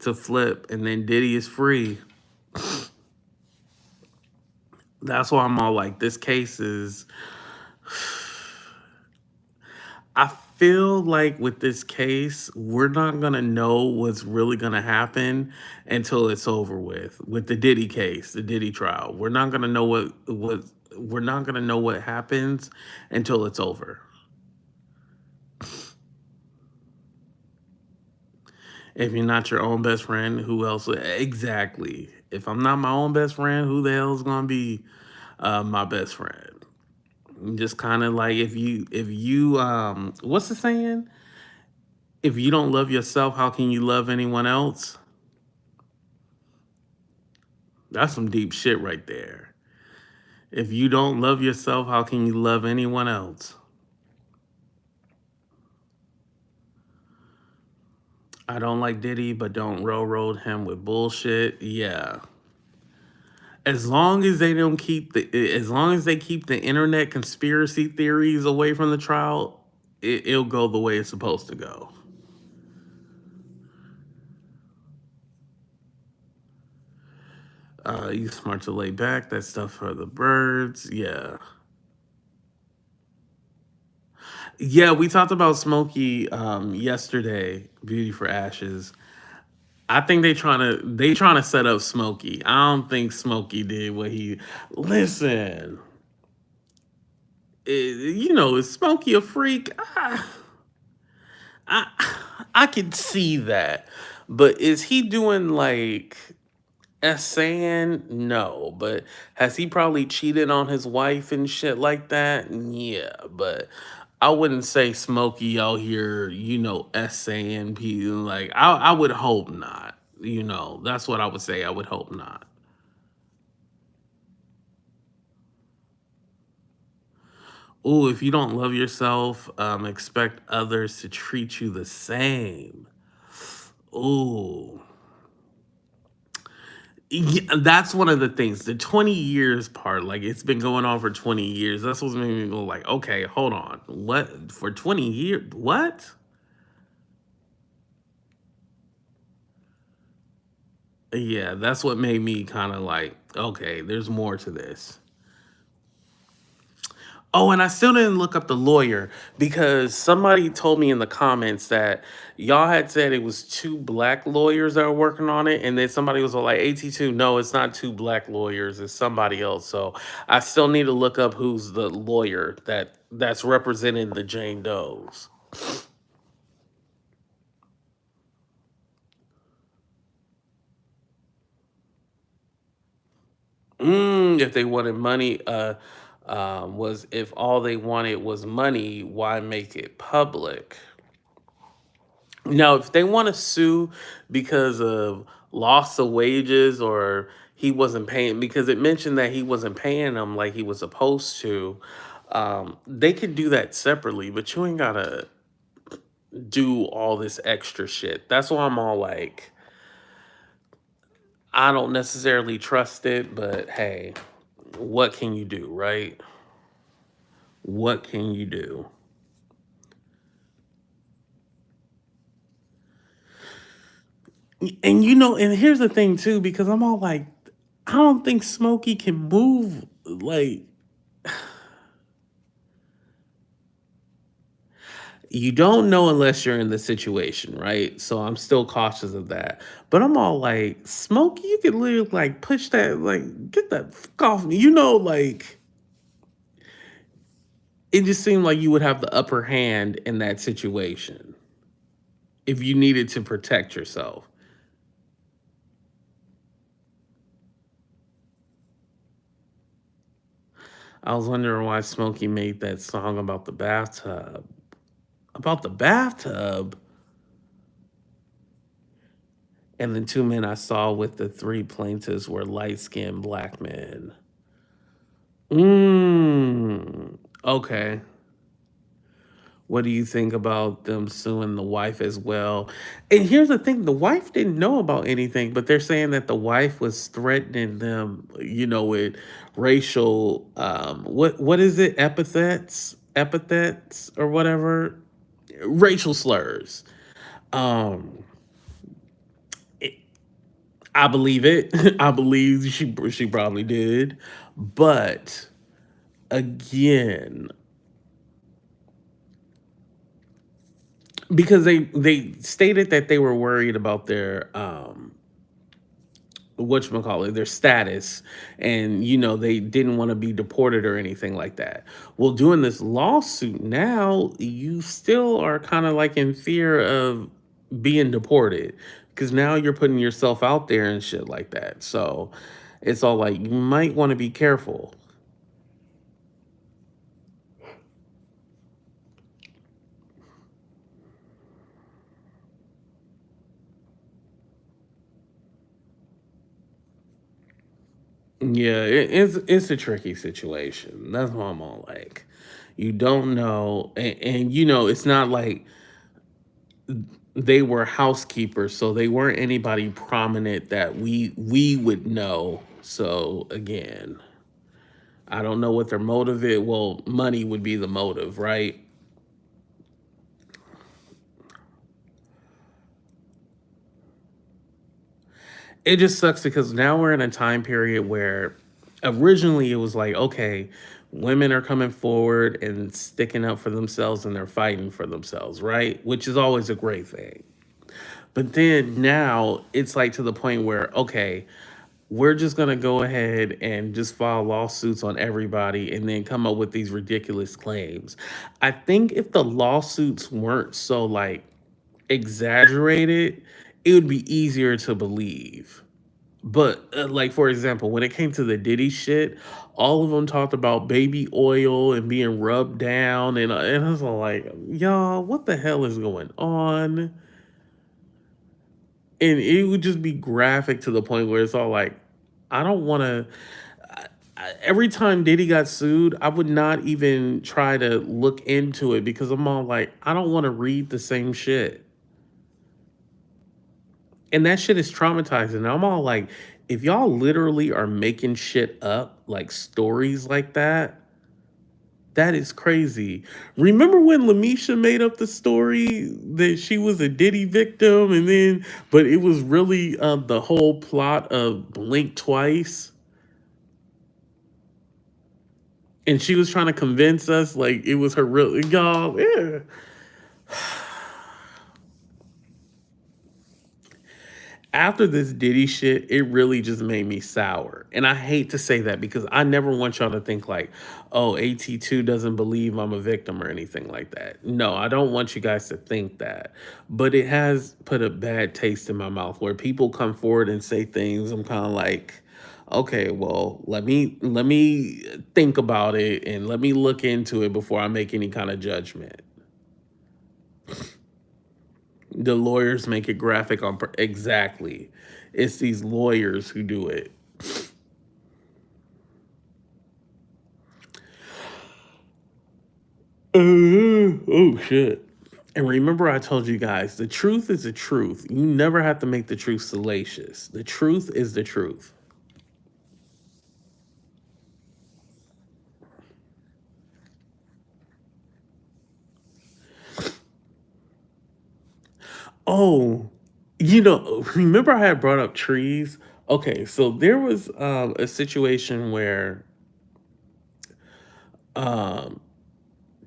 to flip and then Diddy is free. That's why I'm all like, this case is. I feel like with this case, we're not gonna know what's really gonna happen until it's over with. With the Diddy case, the Diddy trial, we're not gonna know what we're not gonna know what happens until it's over. If you're not your own best friend, who else? Exactly. If I'm not my own best friend, who the hell is gonna be my best friend? Just kind of like if you what's the saying? If you don't love yourself, how can you love anyone else? That's some deep shit right there. If you don't love yourself, how can you love anyone else? I don't like Diddy, but don't railroad him with bullshit. Yeah. As long as they keep the internet conspiracy theories away from the trial, it'll go the way it's supposed to go. You smart to lay back. That stuff for the birds. Yeah. Yeah, we talked about Smokey yesterday, Beauty for Ashes. I think they trying to set up Smokey. I don't think Smokey did what he listen. Is Smokey a freak? I I can see that. But is he doing like saying no, but has he probably cheated on his wife and shit like that? Yeah, but I wouldn't say Smokey out here, essaying people. Like I would hope not. That's what I would say. I would hope not. Ooh, if you don't love yourself, expect others to treat you the same. Ooh. Yeah, that's one of the things. The 20 years part, like it's been going on for 20 years. That's what's making me go like, okay, hold on. What for 20 years? What? Yeah, that's what made me kind of like, okay, there's more to this. Oh, and I still didn't look up the lawyer because somebody told me in the comments that y'all had said it was two black lawyers that were working on it, and then somebody was like, "AT2, no, it's not two black lawyers, it's somebody else." So I still need to look up who's the lawyer that's representing the Jane Does. If they wanted money, was if all they wanted was money, why make it public? Now, if they want to sue because of loss of wages or he wasn't paying, because it mentioned that he wasn't paying them like he was supposed to, they could do that separately, but you ain't gotta do all this extra shit. That's why I'm all like, I don't necessarily trust it, but hey, what can you do, right? What can you do? And here's the thing too, because I'm all like, I don't think Smokey can move like you don't know unless you're in the situation, right? So I'm still cautious of that. But I'm all like, Smokey, you could literally like push that, like, get that fuck off me. Like it just seemed like you would have the upper hand in that situation if you needed to protect yourself. I was wondering why Smokey made that song about the bathtub. About the bathtub. And the two men I saw with the three plaintiffs were light skinned black men. Okay. What do you think about them suing the wife as well? And here's the thing, the wife didn't know about anything, but they're saying that the wife was threatening them, with racial what is it? Epithets or whatever. Racial slurs. Um it- I believe it. I believe she probably did. But again, because they stated that they were worried about their whatchamacallit, their status, and they didn't want to be deported or anything like that. Well, doing this lawsuit now, you still are kind of like in fear of being deported, because now you're putting yourself out there and shit like that. So it's all like you might want to be careful. Yeah, it's a tricky situation. That's why I'm all like, you don't know, and it's not like they were housekeepers, so they weren't anybody prominent that we would know. So again, I don't know what their motive is. Well, money would be the motive, right? It just sucks because now we're in a time period where originally it was like, okay, women are coming forward and sticking up for themselves and they're fighting for themselves, right? Which is always a great thing. But then now it's like to the point where, okay, we're just going to go ahead and just file lawsuits on everybody and then come up with these ridiculous claims. I think if the lawsuits weren't so like exaggerated, it would be easier to believe. But like for example, when it came to the Diddy shit, all of them talked about baby oil and being rubbed down, and I was all like, y'all, what the hell is going on? And it would just be graphic to the point where it's all like, I don't want to. Every time Diddy got sued, I would not even try to look into it because I'm all like, I don't want to read the same shit. And that shit is traumatizing. I'm all like, if y'all literally are making shit up, like stories like that, that is crazy. Remember when Lamisha made up the story that she was a Diddy victim, and then, but it was really the whole plot of Blink Twice, and she was trying to convince us like it was her real y'all. Yeah, after this Diddy shit, it really just made me sour. And I hate to say that because I never want y'all to think like, oh, AT2 doesn't believe I'm a victim or anything like that. No, I don't want you guys to think that. But it has put a bad taste in my mouth where people come forward and say things. I'm kind of like, okay, well, let me think about it and let me look into it before I make any kind of judgment. The lawyers make it graphic on exactly. It's these lawyers who do it. Oh shit. And remember, I told you guys the truth is the truth. You never have to make the truth salacious. The truth is the truth. Oh, remember I had brought up trees? Okay, so there was a situation where um,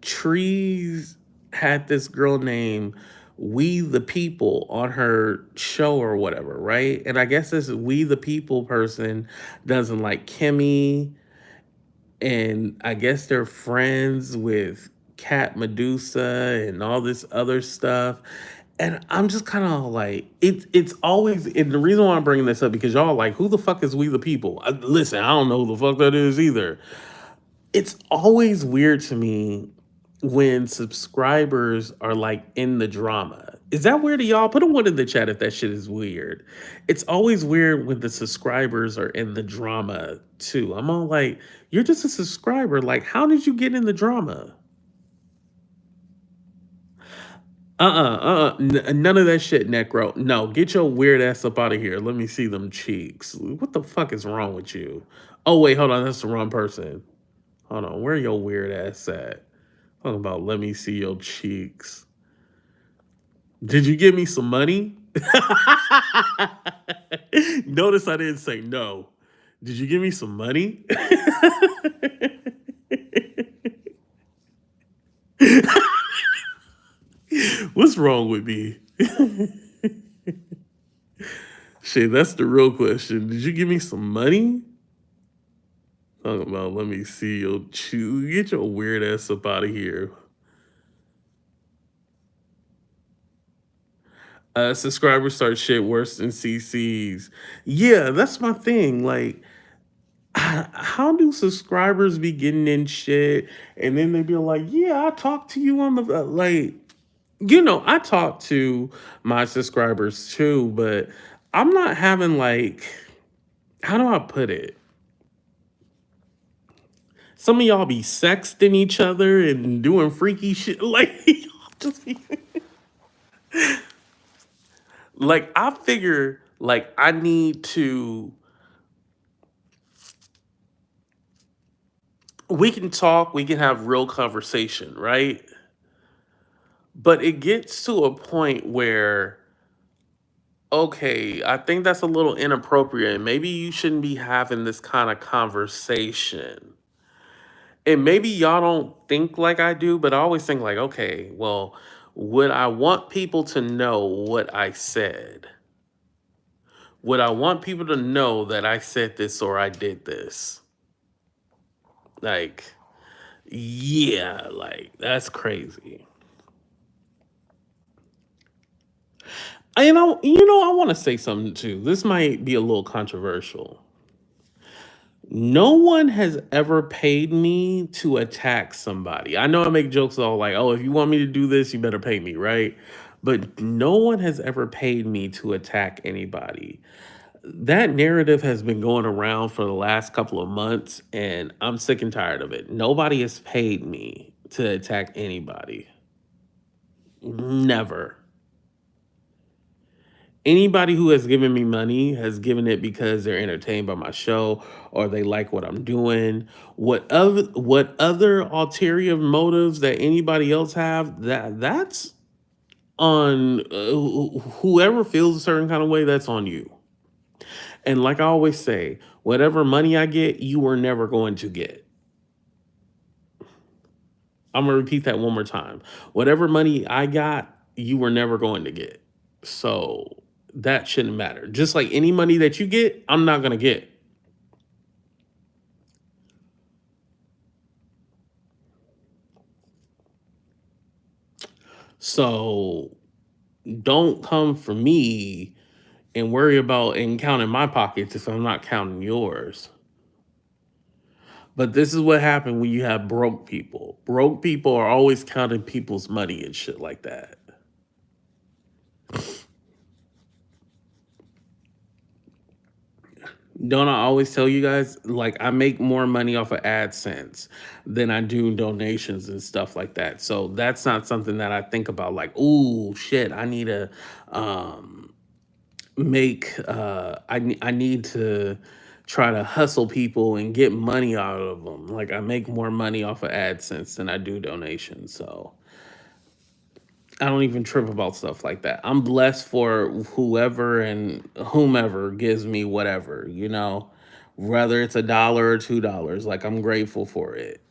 Trees had this girl named We the People on her show or whatever, right? And I guess this We the People person doesn't like Kimmy, and I guess they're friends with Cat Medusa and all this other stuff. And I'm just kind of like, it's always, and the reason why I'm bringing this up because y'all like, who the fuck is We the People? Listen, I don't know who the fuck that is either. It's always weird to me when subscribers are like in the drama. Is that weird to y'all? Put a one in the chat if that shit is weird. It's always weird when the subscribers are in the drama too. I'm all like, you're just a subscriber. Like, how did you get in the drama? None of that shit, Necro. No, get your weird ass up out of here. Let me see them cheeks. What the fuck is wrong with you? Oh, wait, hold on. That's the wrong person. Hold on. Where your weird ass at? Talking about let me see your cheeks. Did you give me some money? Notice I didn't say no. Did you give me some money? What's What's wrong with me? Shit, that's the real question. Did you give me some money? Talking about, let me see your chew. Get your weird ass up out of here. Subscribers start shit worse than CCs. Yeah, that's my thing. Like, how do subscribers be getting in shit and then they be like, yeah, I talked to you on the like, I talk to my subscribers too, but I'm not having like, how do I put it? Some of y'all be sexting each other and doing freaky shit. Like, y'all just be, like, I figure like I need to. We can talk. We can have real conversation, right? But it gets to a point where, okay, I think that's a little inappropriate. Maybe you shouldn't be having this kind of conversation. And maybe y'all don't think like I do, but I always think like, okay, well, would I want people to know what I said? Would I want people to know that I said this or I did this? Like, yeah, like that's crazy. I want to say something too. This might be a little controversial. No one has ever paid me to attack somebody. I know I make jokes all like, oh, if you want me to do this, you better pay me, right? But no one has ever paid me to attack anybody. That narrative has been going around for the last couple of months, and I'm sick and tired of it. Nobody has paid me to attack anybody. Never. Anybody who has given me money has given it because they're entertained by my show or they like what I'm doing. What other ulterior motives that anybody else have, that's on whoever feels a certain kind of way, that's on you. And like I always say, whatever money I get, you are never going to get. I'm gonna repeat that one more time. Whatever money I got, you were never going to get. So that shouldn't matter. Just like any money that you get, I'm not gonna get. So don't come for me and worry about and counting my pockets if I'm not counting yours. But this is what happened when you have broke people. Broke people are always counting people's money and shit like that. Don't I always tell you guys, like, I make more money off of AdSense than I do donations and stuff like that. So that's not something that I think about like, oh shit, I need to um make I need to try to hustle people and get money out of them. Like, I make more money off of AdSense than I do donations. So I don't even trip about stuff like that. I'm blessed for whoever and whomever gives me whatever, whether it's $1 or $2. Like, I'm grateful for it.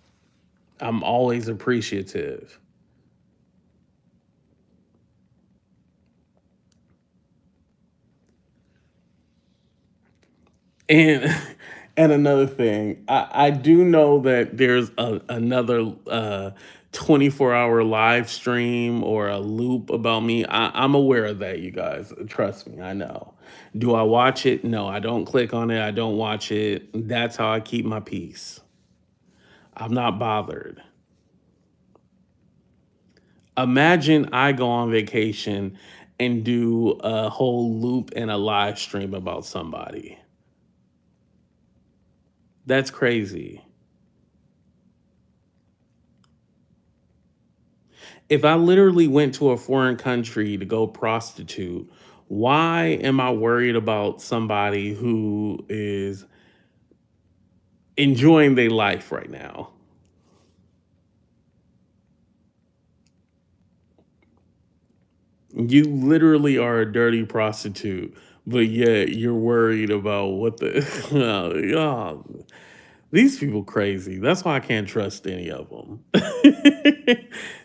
I'm always appreciative. And and another thing, I do know that there's another 24-hour live stream or a loop about me. I'm aware of that, you guys. Trust me, I know. Do I watch it? No, I don't click on it. I don't watch it. That's how I keep my peace. I'm not bothered. Imagine I go on vacation and do a whole loop and a live stream about somebody. That's crazy. If I literally went to a foreign country to go prostitute, why am I worried about somebody who is enjoying their life right now? You literally are a dirty prostitute, but yet you're worried about what the oh, these people crazy. That's why I can't trust any of them.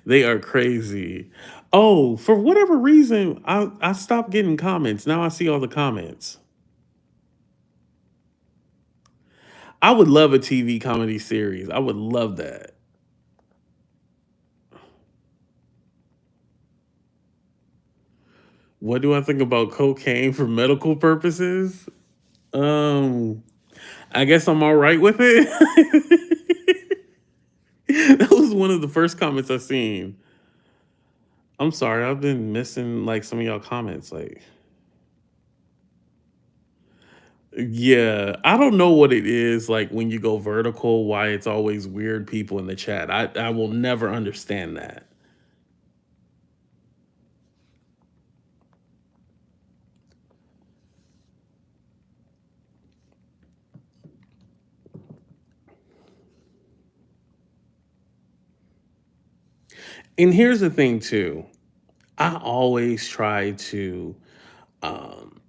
They are crazy. Oh, for whatever reason, I stopped getting comments. Now I see all the comments. I would love a TV comedy series. I would love that. What do I think about cocaine for medical purposes? Um, I guess I'm all right with it. That was one of the first comments I seen. I'm sorry, I've been missing like some of y'all comments. Like, yeah, I don't know what it is like when you go vertical, why it's always weird people in the chat. I will never understand that. And here's the thing too. I always try to um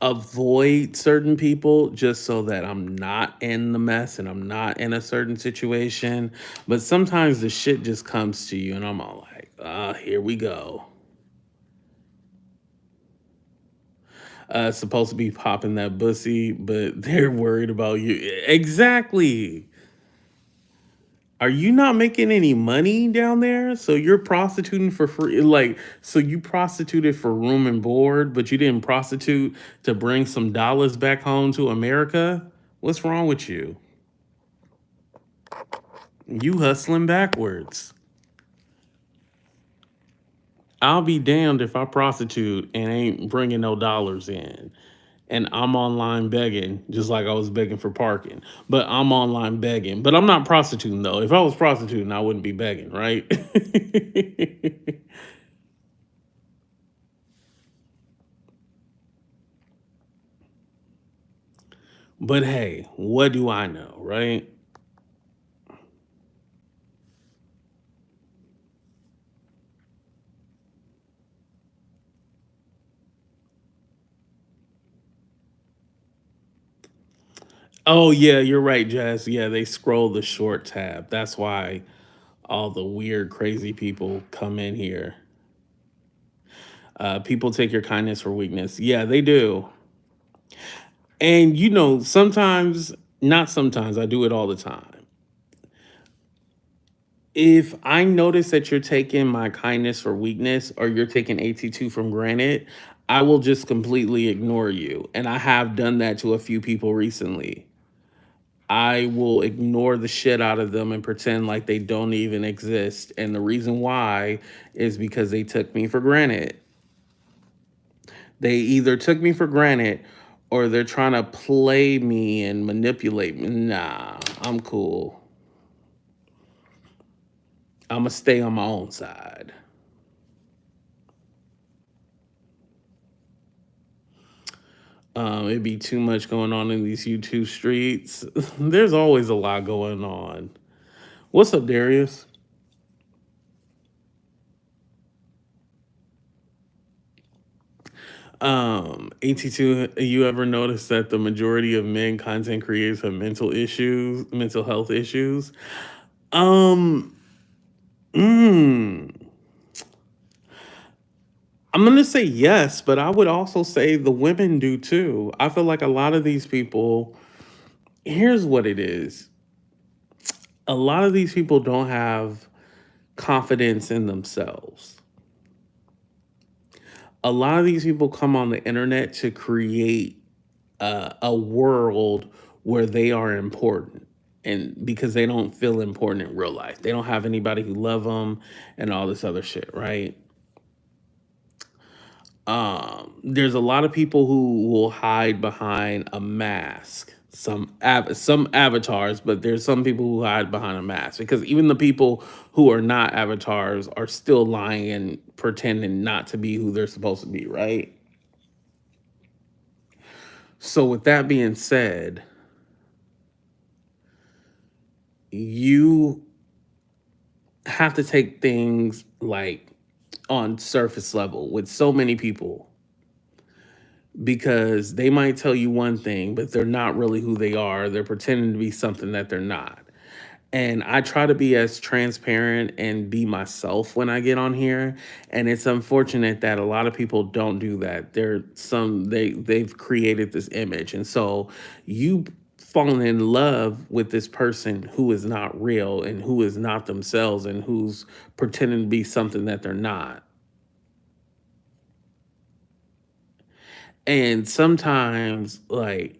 avoid certain people just so that I'm not in the mess and I'm not in a certain situation. But sometimes the shit just comes to you and I'm all like, here we go. Supposed to be popping that bussy, but they're worried about you. Exactly. Are you not making any money down there? So you're prostituting for free? Like, so you prostituted for room and board, but you didn't prostitute to bring some dollars back home to America? What's wrong with you? You hustling backwards. I'll be damned if I prostitute and ain't bringing no dollars in. And I'm online begging, just like I was begging for parking. But I'm online begging. But I'm not prostituting though. If I was prostituting, I wouldn't be begging, right? But hey, what do I know, right? Oh yeah, you're right, Jazz. Yeah, they scroll the short tab. That's why all the weird, crazy people come in here. People take your kindness for weakness. Yeah, they do. And you know, sometimes, not sometimes, I do it all the time. If I notice that you're taking my kindness for weakness or you're taking AT2 from granted, I will just completely ignore you. And I have done that to a few people recently. I will ignore the shit out of them and pretend like they don't even exist. And the reason why is because they took me for granted. They either took me for granted or they're trying to play me and manipulate me. Nah, I'm cool. I'm going to stay on my own side. It'd be too much going on in these YouTube streets. There's always a lot going on. What's up, Darius? 82, you ever notice that the majority of men content creators have mental health issues? Um, mm, I'm gonna say yes, but I would also say the women do too. I feel like a lot of these people, here's what it is. A lot of these people don't have confidence in themselves. A lot of these people come on the internet to create a world where they are important, and because they don't feel important in real life, they don't have anybody who love them and all this other shit, right? There's a lot of people who will hide behind a mask, some avatars, but there's some people who hide behind a mask because even the people who are not avatars are still lying and pretending not to be who they're supposed to be, right? So with that being said, you have to take things like on surface level with so many people because they might tell you one thing, but they're not really who they are. They're pretending to be something that they're not. And I try to be as transparent and be myself when I get on here. And it's unfortunate that a lot of people don't do that. They've created this image. And so you falling in love with this person who is not real and who is not themselves and who's pretending to be something that they're not. And sometimes, like,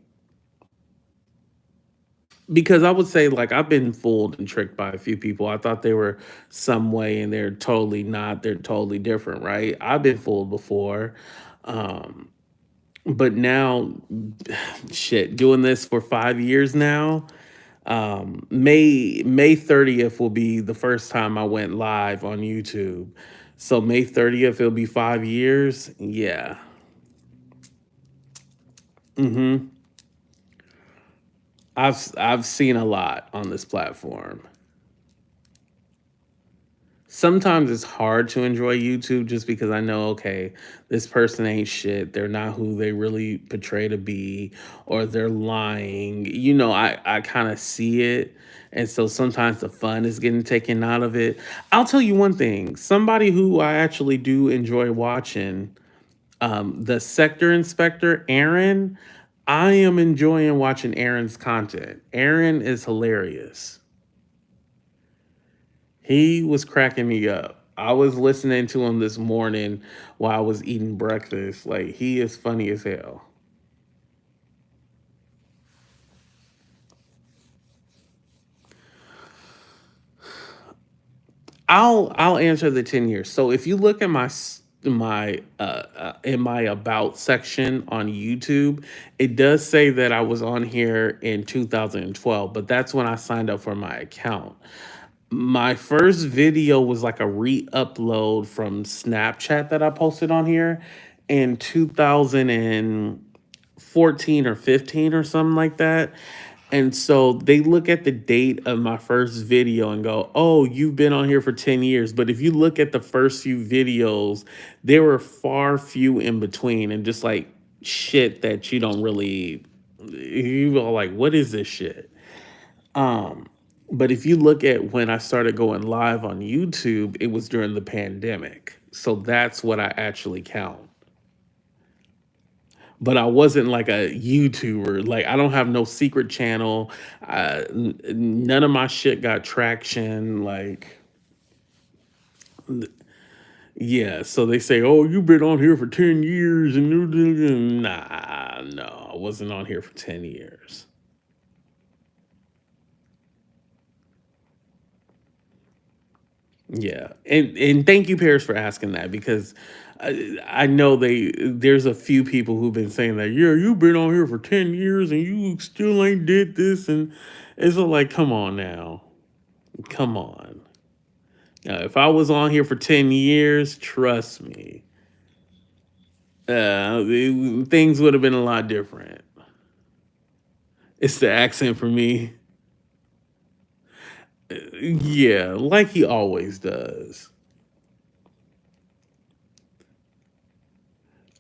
because I would say, like, I've been fooled and tricked by a few people. I thought they were some way and they're totally not. They're totally different, right? I've been fooled before. Um, but now, shit, doing this for 5 years now. May 30th will be the first time I went live on YouTube. So May 30th, it'll be 5 years. Yeah. Mm-hmm. I've seen a lot on this platform. Sometimes it's hard to enjoy YouTube just because I know, okay, this person ain't shit. They're not who they really portray to be, or they're lying. I kind of see it. And so sometimes the fun is getting taken out of it. I'll tell you one thing, somebody who I actually do enjoy watching, the sector inspector, Aaron. I am enjoying watching Aaron's content. Aaron is hilarious. He was cracking me up. I was listening to him this morning while I was eating breakfast. Like, he is funny as hell. I'll answer the 10 years. So if you look at my in my about section on YouTube, it does say that I was on here in 2012, but that's when I signed up for my account. My first video was like a re-upload from Snapchat that I posted on here in 2014 or 15 or something like that. And so they look at the date of my first video and go, "Oh, you've been on here for 10 years." But if you look at the first few videos, there were far few in between and just like shit that you don't really, you are like, "What is this shit?" Um, but if you look at when I started going live on YouTube, it was during the pandemic. So that's what I actually count. But I wasn't like a YouTuber. Like, I don't have no secret channel. None of my shit got traction. Like, yeah. So they say, "Oh, you've been on here for 10 years," and nah, no, I wasn't on here for 10 years. Yeah, and thank you, Paris, for asking that because I know there's a few people who've been saying that. Yeah, you've been on here for 10 years and you still ain't did this, and it's all like, come on now, come on. Now, if I was on here for 10 years, trust me, things would have been a lot different. It's the accent for me. Yeah, like he always does.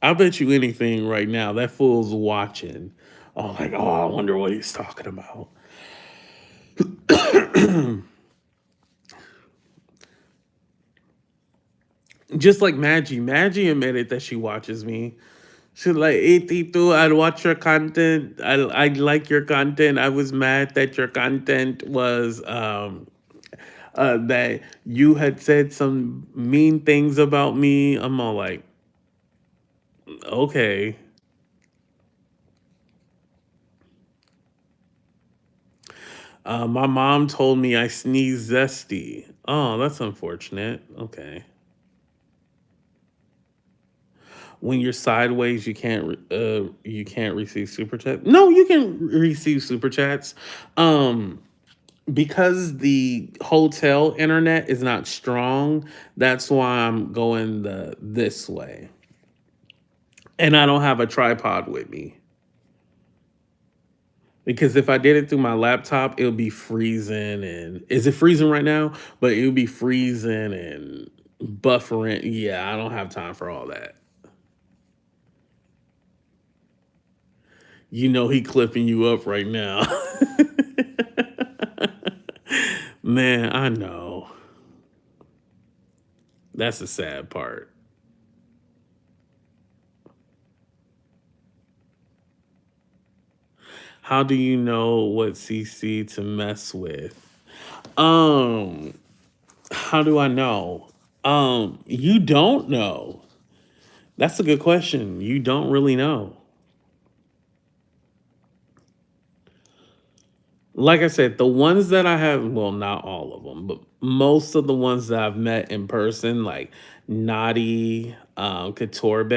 I bet you anything right now that fool's watching. Oh, like, oh, I wonder what he's talking about. Just like Maggie. Maggie admitted that she watches me. She's like, "Hey, Tito, I watch your content. I like your content. I was mad that your content was that you had said some mean things about me." I'm all like, okay. My mom told me I sneeze zesty. Oh, that's unfortunate. Okay. When you're sideways, you can't receive super chats. No, you can receive super chats. Um, because the hotel internet is not strong, that's why I'm going the this way. And I don't have a tripod with me. Because if I did it through my laptop, it would be freezing, and is it freezing right now? But it would be freezing and buffering. Yeah, I don't have time for all that. He clipping you up right now. Man, I know. That's the sad part. How do you know what CC to mess with? Um, how do I know? You don't know. That's a good question. You don't really know. Like I said, the ones that I have, well, not all of them, but most of the ones that I've met in person, like Naughty, Couture,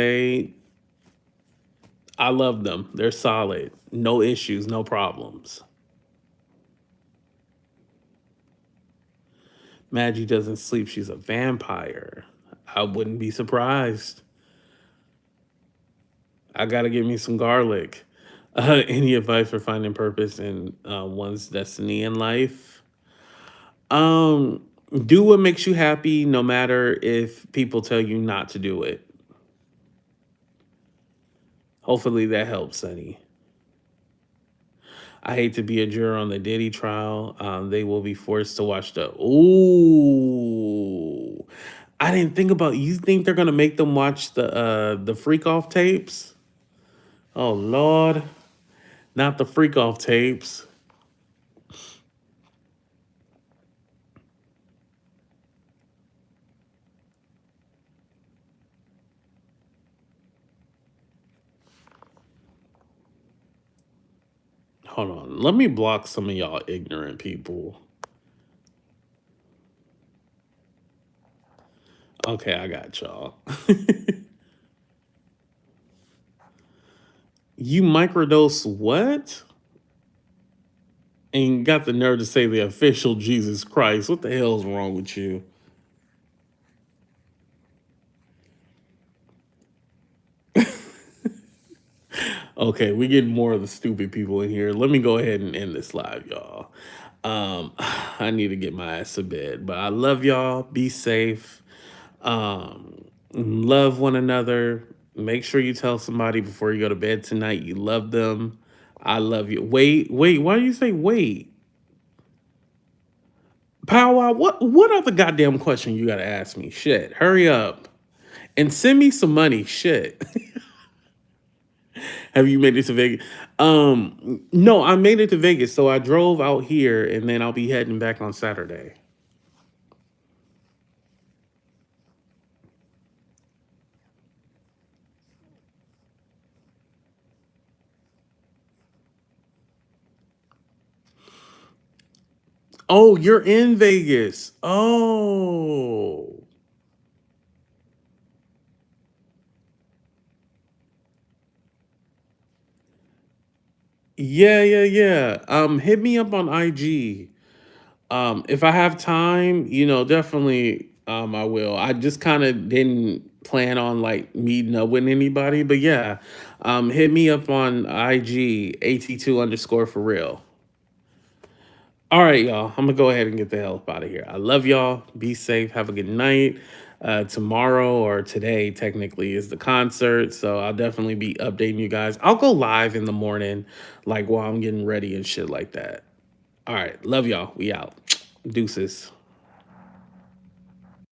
I love them. They're solid. No issues, no problems. Maggie doesn't sleep. She's a vampire. I wouldn't be surprised. I gotta get me some garlic. Any advice for finding purpose in one's destiny in life? Um, do what makes you happy, no matter if people tell you not to do it. Hopefully that helps, Sonny. I hate to be a juror on the Diddy trial. They will be forced to watch the. Ooh, I didn't think about. You think they're gonna make them watch the freak off tapes? Oh Lord, not the freak off tapes. Hold on, let me block some of y'all ignorant people. Okay, I got y'all. You microdose what? And got the nerve to say the official Jesus Christ. What the hell's wrong with you? Okay, we get more of the stupid people in here. Let me go ahead and end this live, y'all. I need to get my ass to bed, but I love y'all. Be safe. Love one another. Make sure you tell somebody before you go to bed tonight you love them. I love you. Wait, wait. Why do you say wait? Power. What other goddamn question you gotta ask me? Shit. Hurry up and send me some money. Shit. Have you made it to Vegas? No, I made it to Vegas. So I drove out here and then I'll be heading back on Saturday. Oh, you're in Vegas. Oh. Yeah, yeah, yeah. Hit me up on IG. If I have time, definitely I will. I just kind of didn't plan on like meeting up with anybody, but yeah. Hit me up on IG, AT2 underscore for real. All right, y'all. I'm gonna go ahead and get the hell up out of here. I love y'all. Be safe. Have a good night. Tomorrow or today, technically, is the concert. So I'll definitely be updating you guys. I'll go live in the morning, like while I'm getting ready and shit like that. All right. Love y'all. We out. Deuces.